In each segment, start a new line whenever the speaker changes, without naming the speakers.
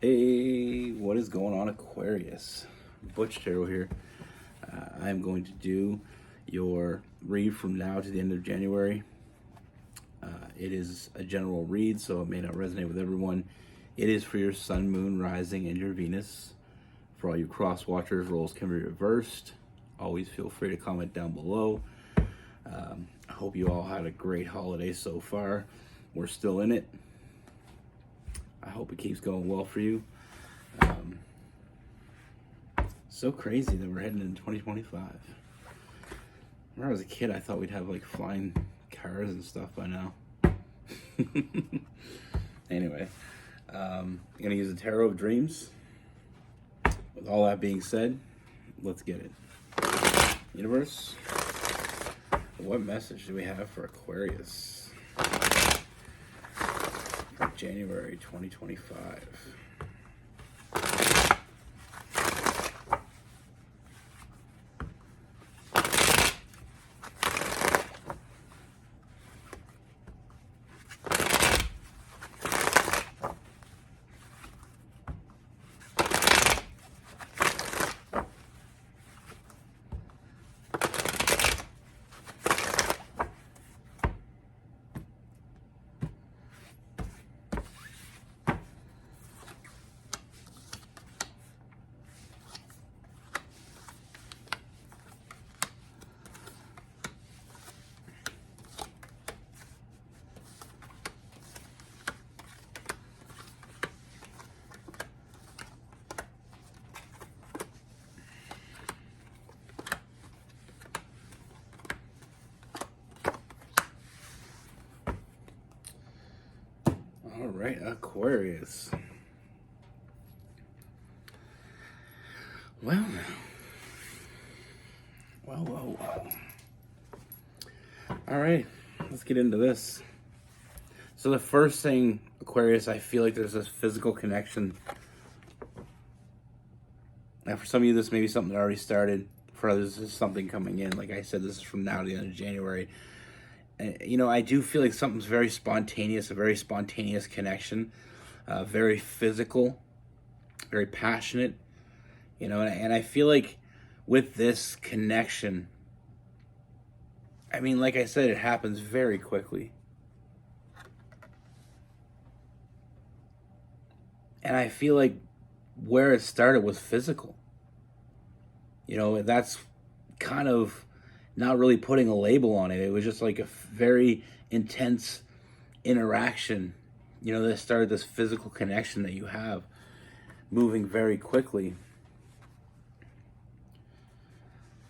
Hey, what is going on, Aquarius? Butch Tarot here. I'm going to do your read from now to the end of January. It is a general read, so it may not resonate with everyone. It is for your Sun, Moon, Rising, and your Venus. For all you cross watchers, roles can be reversed. Always feel free to comment down below. I hope you all had a great holiday so far. We're still in it. I hope it keeps going well for you. So crazy that we're heading into 2025. When I was a kid, I thought we'd have like flying cars and stuff by now. Anyway, I'm gonna use the Tarot of Dreams. With all that being said, let's get it. Universe, what message do we have for Aquarius? January 2025. All right, Aquarius. Well, well. All right, let's get into this. So the first thing, Aquarius, I feel like there's this physical connection. Now, for some of you, this may be something that already started. For others, this is something coming in. Like I said, this is from now to the end of January. And, you know, I do feel like something's very spontaneous, a very spontaneous connection, very physical, very passionate. You know, and I feel like with this connection, I mean, like I said, it happens very quickly. And I feel like where it started was physical. You know, that's kind of not really putting a label on it. It was just like a very intense interaction, you know, that started this physical connection that you have moving very quickly.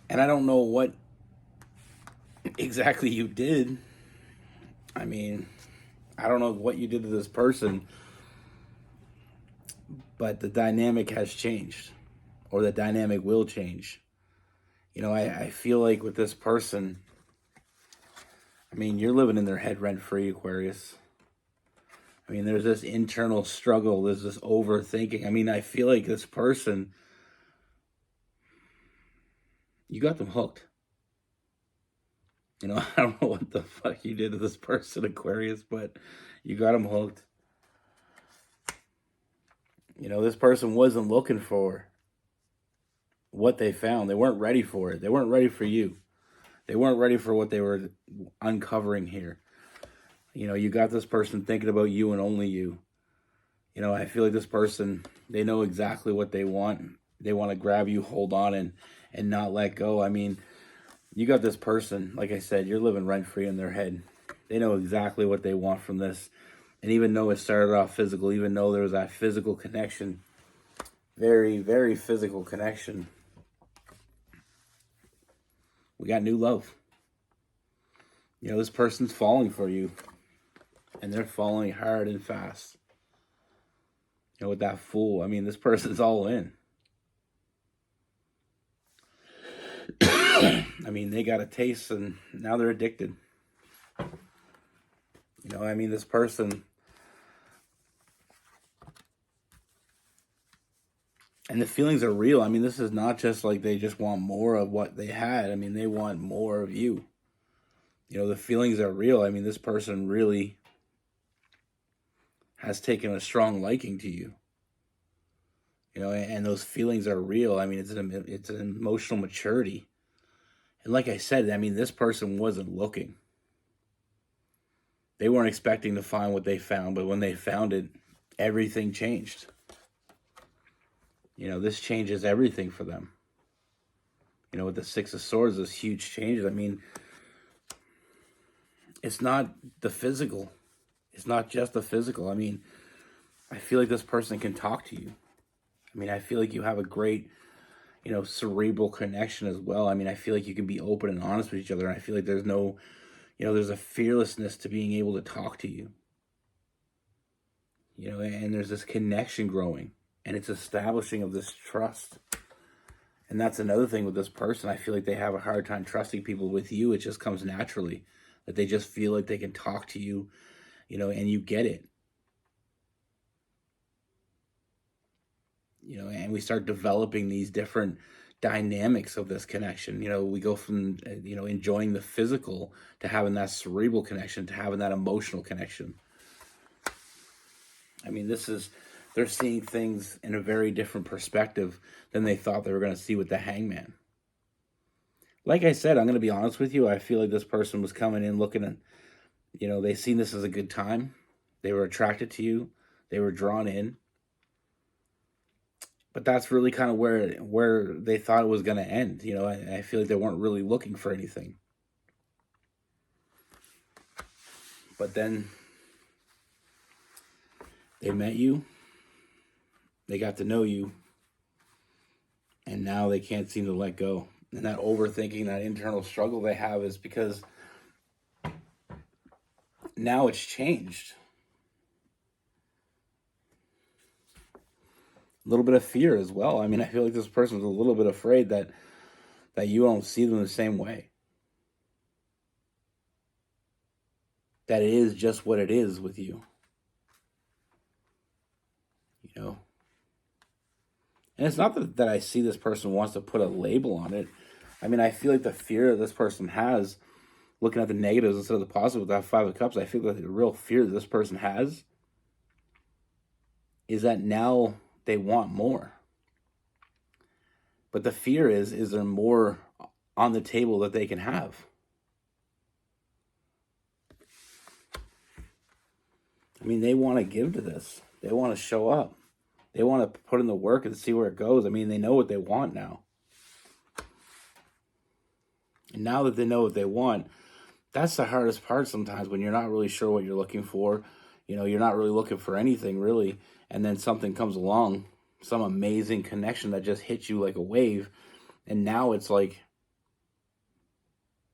And I don't know what exactly you did. I mean, I don't know what you did to this person, but the dynamic has changed, or the dynamic will change. You know, I feel like with this person, I mean, you're living in their head rent-free, Aquarius. I mean, there's this internal struggle, there's this overthinking. I mean, I feel like this person, you got them hooked. You know, I don't know what the fuck you did to this person, Aquarius, but you got them hooked. You know, this person wasn't looking for what they found. They weren't ready for it. They weren't ready for you. They weren't ready for what they were uncovering here. You know, you got this person thinking about you and only you. You know, I feel like this person, they know exactly what they want. They want to grab you, hold on, and not let go. I mean, you got this person, like I said, you're living rent-free in their head. They know exactly what they want from this. And even though it started off physical, even though there was that physical connection, very, very physical connection, we got new love. You know, this person's falling for you. And they're falling hard and fast. You know, with that Fool, I mean, this person's all in. I mean, they got a taste and now they're addicted. You know, I mean, this person, and the feelings are real. I mean, this is not just like they just want more of what they had. I mean, they want more of you. You know, the feelings are real. I mean, this person really has taken a strong liking to you. And those feelings are real. I mean, it's an emotional maturity. And like I said, I mean, this person wasn't looking. They weren't expecting to find what they found, but when they found it, everything changed. This changes everything for them. With the Six of Swords, those huge changes. I mean, it's not the physical. It's not just the physical. I mean, I feel like this person can talk to you. I mean, I feel like you have a great, cerebral connection as well. I mean, I feel like you can be open and honest with each other. And I feel like there's no, there's a fearlessness to being able to talk to you. And there's this connection growing, and it's establishing of this trust. And that's another thing with this person. I feel like they have a hard time trusting people. With you, it just comes naturally, that they just feel like they can talk to you, and you get it. And we start developing these different dynamics of this connection. We go from, enjoying the physical to having that cerebral connection to having that emotional connection. I mean, they're seeing things in a very different perspective than they thought they were going to see with the Hangman. Like I said, I'm going to be honest with you. I feel like this person was coming in looking at, they seen this as a good time. They were attracted to you. They were drawn in. But that's really kind of where they thought it was going to end. I feel like they weren't really looking for anything. But then they met you. They got to know you. And now they can't seem to let go. And that overthinking, that internal struggle they have is because now it's changed. A little bit of fear as well. I mean, I feel like this person's a little bit afraid that you don't see them the same way. That it is just what it is with you. And it's not that I see this person wants to put a label on it. I mean, I feel like the fear that this person has, looking at the negatives instead of the positive with that Five of Cups, I feel like the real fear that this person has is that now they want more. But the fear is there more on the table that they can have? I mean, they want to give to this. They want to show up. They want to put in the work and see where it goes. I mean, they know what they want now. And now that they know what they want, that's the hardest part sometimes, when you're not really sure what you're looking for. You're not really looking for anything, really. And then something comes along, some amazing connection that just hits you like a wave. And now it's like,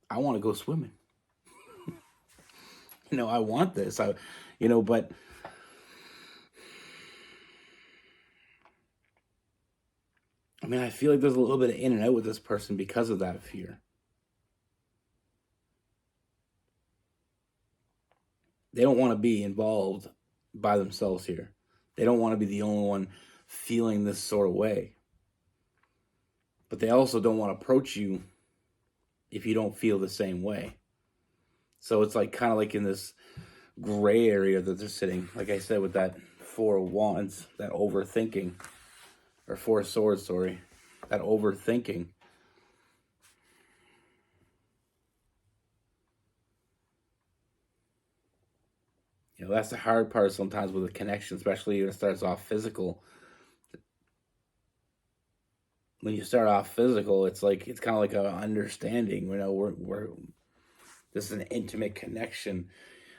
I want to go swimming. I want this. But I mean, I feel like there's a little bit of in and out with this person because of that fear. They don't want to be involved by themselves here. They don't want to be the only one feeling this sort of way. But they also don't want to approach you if you don't feel the same way. So it's like kind of like in this gray area that they're sitting. Like I said, with that Four of Wands, that overthinking. Or Four of Swords, sorry. That overthinking. That's the hard part sometimes with a connection, especially when it starts off physical. When you start off physical, it's kind of like an understanding. We're this is an intimate connection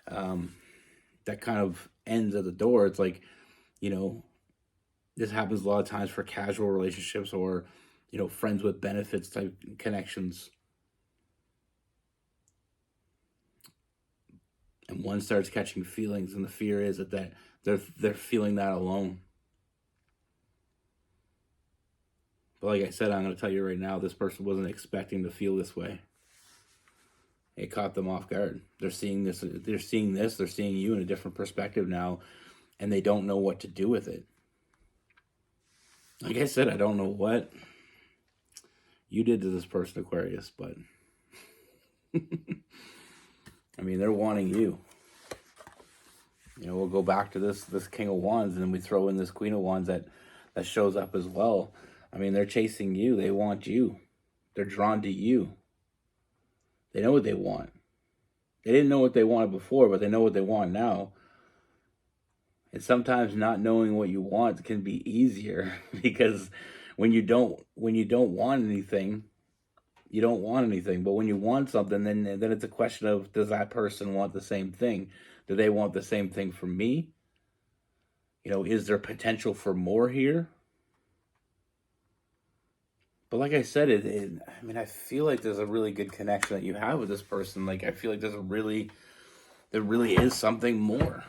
that kind of ends at the door. It's like, this happens a lot of times for casual relationships or, friends with benefits type connections. And one starts catching feelings, and the fear is that they're feeling that alone. But like I said, I'm going to tell you right now, this person wasn't expecting to feel this way. It caught them off guard. They're seeing this. They're seeing you in a different perspective now, and they don't know what to do with it. Like I said, I don't know what you did to this person, Aquarius, but I mean, they're wanting you. We'll go back to this King of Wands, and then we throw in this Queen of Wands that that shows up as well. I mean, they're chasing you. They want you. They're drawn to you. They know what they want. They didn't know what they wanted before, but they know what they want now. And sometimes not knowing what you want can be easier because when you don't want anything, you don't want anything. But when you want something, then it's a question of, does that person want the same thing? Do they want the same thing from me? Is there potential for more here? But like I said, I feel like there's a really good connection that you have with this person. Like, I feel like there really is something more.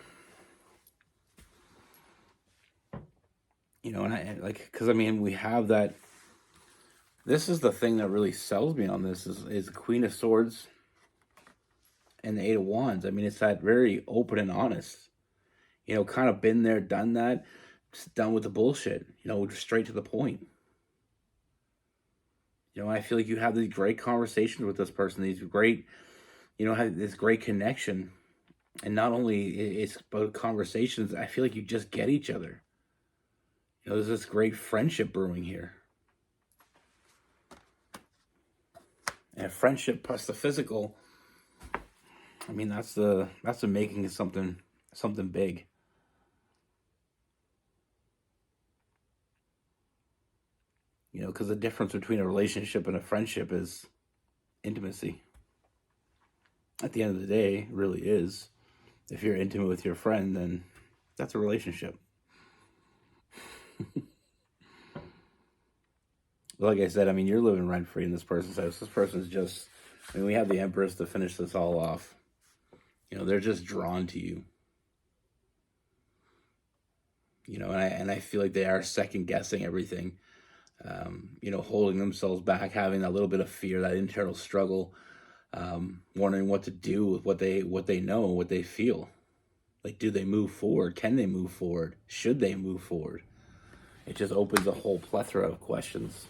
Because we have that. This is the thing that really sells me on this is Queen of Swords and the Eight of Wands. It's that very open and honest. Kind of been there, done that, just done with the bullshit. Straight to the point. I feel like you have these great conversations with this person, these great, have this great connection. And not only it's about conversations, I feel like you just get each other. There's this great friendship brewing here. And friendship plus the physical, that's the making of something big. Because the difference between a relationship and a friendship is intimacy. At the end of the day, it really is. If you're intimate with your friend, then that's a relationship. Like I said, you're living rent-free in this person's house. This person's just, we have the Empress to finish this all off. They're just drawn to you. And I feel like they are second-guessing everything. Holding themselves back, having that little bit of fear, that internal struggle, wondering what to do with what they know, what they feel. Like, do they move forward? Can they move forward? Should they move forward? It just opens a whole plethora of questions.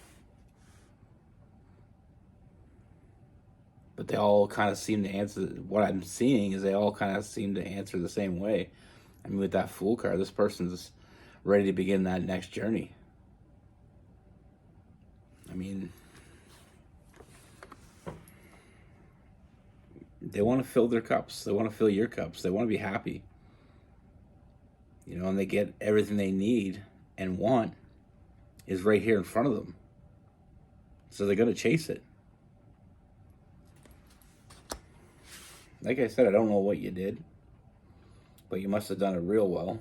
But they all kind of seem to answer, what I'm seeing is they all kind of seem to answer the same way. With that Fool card, this person's ready to begin that next journey. They want to fill their cups. They want to fill your cups. They want to be happy. And they get everything they need and want is right here in front of them. So they're going to chase it. Like I said, I don't know what you did, but you must have done it real well.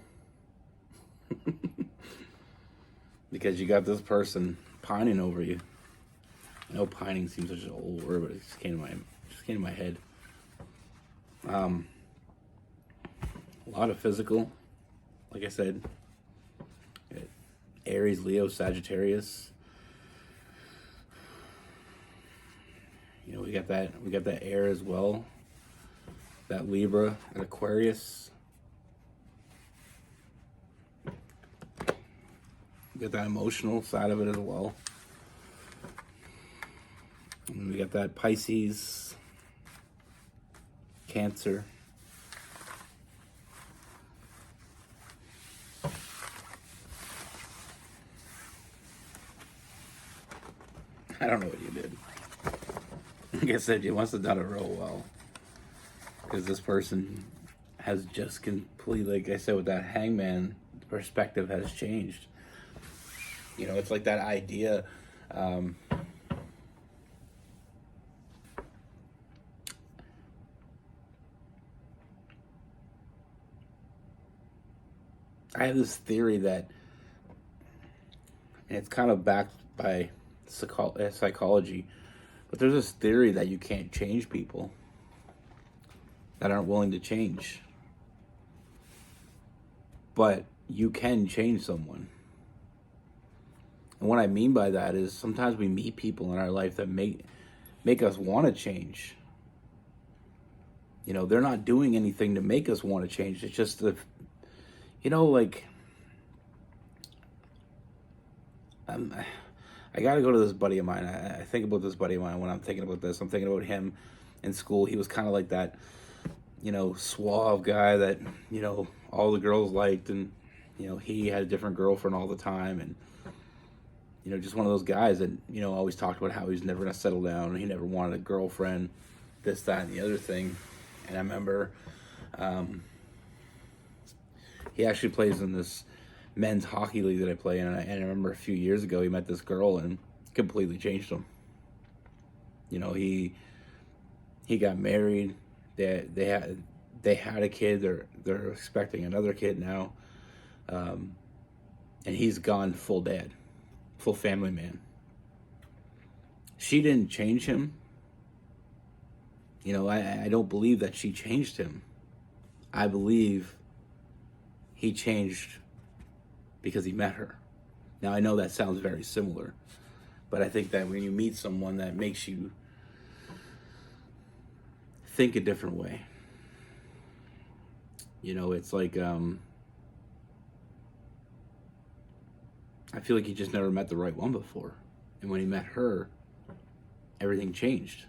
Because you got this person pining over you. I know pining seems such an old word, but it just came to my head. A lot of physical, like I said, Aries, Leo, Sagittarius. We got that air as well. That Libra and Aquarius. We got that emotional side of it as well. And we got that Pisces, Cancer. I don't know what you did. Like I said, you must have done it real well. Because this person has just completely, like I said, with that Hangman, the perspective has changed. It's like that idea. I have this theory that, and it's kind of backed by psychology, but there's this theory that you can't change people that aren't willing to change. But you can change someone. And what I mean by that is sometimes we meet people in our life that make us want to change. They're not doing anything to make us want to change. It's just I got to go to this buddy of mine. I think about this buddy of mine when I'm thinking about this. I'm thinking about him in school. He was kind of like that, suave guy that, all the girls liked. And, he had a different girlfriend all the time, and just one of those guys that always talked about how he's never gonna settle down and he never wanted a girlfriend, this, that, and the other thing. And I remember he actually plays in this men's hockey league that I play in, and I remember a few years ago he met this girl and completely changed him. He got married. They had a kid. They're expecting another kid now, and he's gone full dad, full family man. She didn't change him. I don't believe that she changed him. I believe he changed because he met her. Now, I know that sounds very similar, but I think that when you meet someone that makes you think a different way, it's like, I feel like he just never met the right one before. And when he met her, everything changed.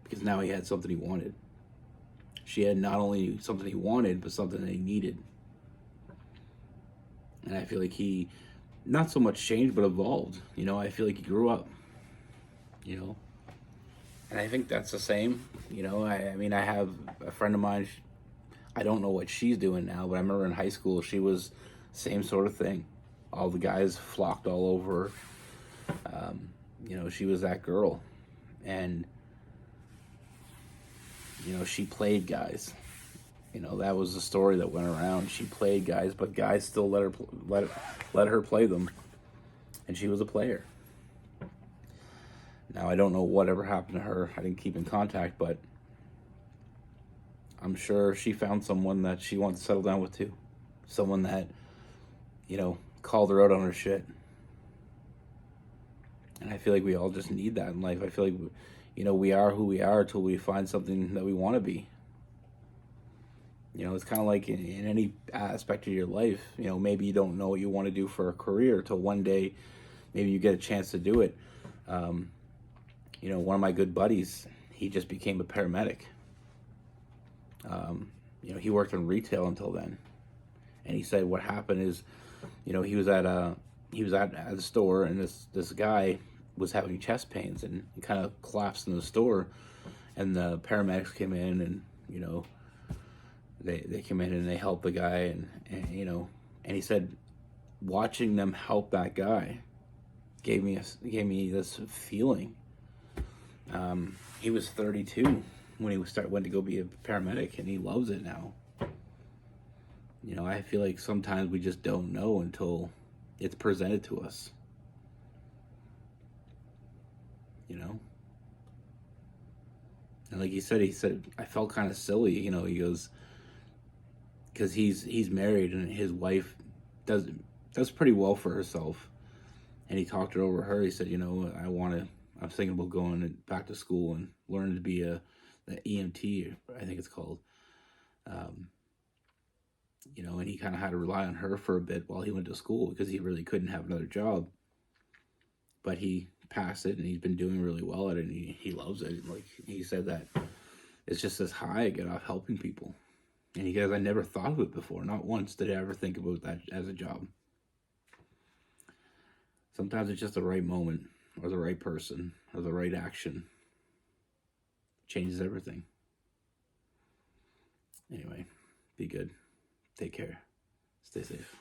Because now he had something he wanted. She had not only something he wanted, but something that he needed. And I feel like he not so much changed, but evolved. I feel like he grew up. And I think that's the same. I mean, I have a friend of mine. I don't know what she's doing now, but I remember in high school, she was same sort of thing. All the guys flocked all over her. She was that girl. And, she played guys. That was the story that went around. She played guys, but guys still let her play them. And she was a player. Now, I don't know whatever happened to her. I didn't keep in contact, but I'm sure she found someone that she wanted to settle down with too. Someone that, called her out on her shit. And I feel like we all just need that in life. I feel like, we are who we are until we find something that we want to be. It's kind of like in any aspect of your life, maybe you don't know what you want to do for a career till one day, maybe you get a chance to do it. One of my good buddies, he just became a paramedic. He worked in retail until then. And he said what happened is, he was at a store, and this guy was having chest pains, and he kind of collapsed in the store, and the paramedics came in, and they came in and they helped the guy, and he said watching them help that guy gave me this feeling. He was 32 when he went to go be a paramedic, and he loves it now. I feel like sometimes we just don't know until it's presented to us. And like he said, I felt kind of silly, he goes, because he's married and his wife does pretty well for herself. And he talked it over her. He said, I'm thinking about going back to school and learning to be the EMT, I think it's called. And he kind of had to rely on her for a bit while he went to school because he really couldn't have another job. But he passed it, and he's been doing really well at it, and he loves it. Like he said that it's just this high I get off helping people. And he goes, I never thought of it before. Not once did I ever think about that as a job. Sometimes it's just the right moment, or the right person, or the right action. Changes everything. Anyway, be good. Take care. Stay safe.